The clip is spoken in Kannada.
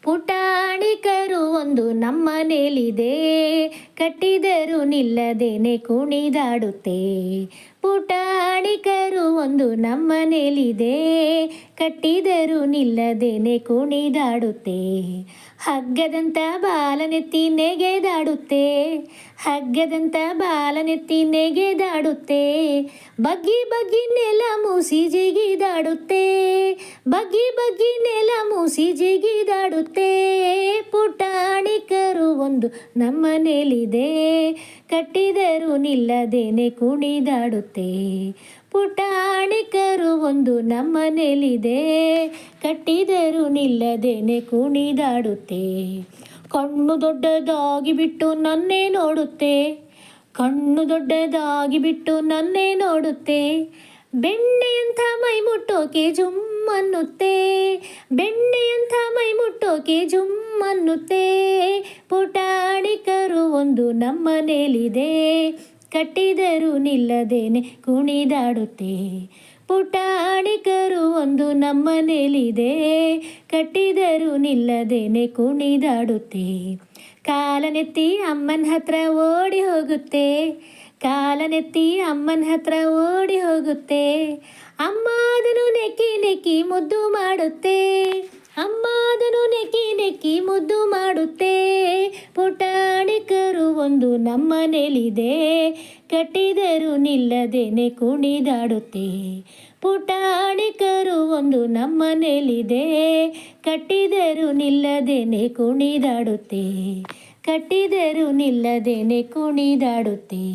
ಪುಟಾಣಿಕರು ಒಂದು ನಮ್ಮನೇಲಿದೆ, ಕಟ್ಟಿದರು ನಿಲ್ಲದೇನೆ ಕುಣಿದಾಡುತ್ತೆ. ಪುಟಾಣಿಕರು ಒಂದು ನಮ್ಮನೇಲಿದೆ, ಕಟ್ಟಿದರು ನಿಲ್ಲದೇನೆ ಕುಣಿದಾಡುತ್ತೆ. ಹಗ್ಗದಂತ ಬಾಲನೆತ್ತಿ ನೆಗೆದಾಡುತ್ತೆ, ಹಗ್ಗದಂತ ಬಾಲನೆತ್ತಿ ನೆಗೆದಾಡುತ್ತೆ. ಬಗ್ಗಿ ಬಗ್ಗಿ ನೆಲ ಮೂಸಿ ಜಿಗಿದಾಡುತ್ತೆ, ಬಗ್ಗಿ ಬಗ್ಗಿ ನೆಲ ಮೂಸಿ ಜಿಗಿದಾಡುತ್ತೆ. ಪುಟಾಣಿಕರು ಒಂದು ನಮ್ಮನೇಲಿದೆ, ಕಟ್ಟಿದರು ನಿಲ್ಲದೇನೆ ಕುಣಿದಾಡುತ್ತೆ. ಪುಟಾಣಿಕರು ಒಂದು ನಮ್ಮನೇಲಿದೆ, ಕಟ್ಟಿದರು ನಿಲ್ಲದೇನೆ ಕುಣಿದಾಡುತ್ತೆ. ಕಣ್ಣು ದೊಡ್ಡದಾಗಿ ಬಿಟ್ಟು ನನ್ನೇ ನೋಡುತ್ತೆ, ಕಣ್ಣು ದೊಡ್ಡದಾಗಿ ಬಿಟ್ಟು ನನ್ನೇ ನೋಡುತ್ತೆ. ಬೆಣ್ಣೆಯಂಥ ಮೈ ಮುಟ್ಟೋಕೆ ಜುಮ್ಮನ್ನುತ್ತೆ, ಬೆಣ್ಣೆಯಂಥ ಮೈ ಮುಟ್ಟೋಕೆ ಜುಮ್ಮನ್ನುತ್ತೆ. ಪುಟಾಣಿಕರು ಒಂದು ನಮ್ಮನೇಲಿದೆ, ಕಟ್ಟಿದರು ನಿಲ್ಲದೇನೆ ಕುಣಿದಾಡುತ್ತೆ. ಪುಟಾಣಿಕರು ಒಂದು ನಮ್ಮನೇಲಿದೆ, ಕಟ್ಟಿದರು ನಿಲ್ಲದೇನೆ ಕುಣಿದಾಡುತ್ತೆ. ಕಾಲನೆತ್ತಿ ಅಮ್ಮನ ಹತ್ರ ಓಡಿ ಹೋಗುತ್ತೆ, ಕಾಲನೆತ್ತಿ ಅಮ್ಮನ ಹತ್ರ ಓಡಿ ಹೋಗುತ್ತೆ. ಅಮ್ಮ ಅದನ್ನು ನೆಕ್ಕಿ ನೆಕ್ಕಿ ಮುದ್ದು ಮಾಡುತ್ತೆ, ಅಮ್ಮ ಅದನ್ನು ನೆಕ್ಕಿ ನೆಕ್ಕಿ ಮುದ್ದು ಮಾಡುತ್ತೆ. ಪುಟಾಣಿಕರು ಒಂದು ನಮ್ಮನೇಲಿದೆ, ಕಟ್ಟಿದರು ನಿಲ್ಲದೇನೆ ಕುಣಿದಾಡುತ್ತೆ. ಪುಟಾಣಿಕರು ಒಂದು ನಮ್ಮನೇಲಿದೆ, ಕಟ್ಟಿದರು ನಿಲ್ಲದೇನೆ ಕುಣಿದಾಡುತ್ತೆ, ಕಟ್ಟಿದರು ನಿಲ್ಲದೇನೆ ಕುಣಿದಾಡುತ್ತೆ.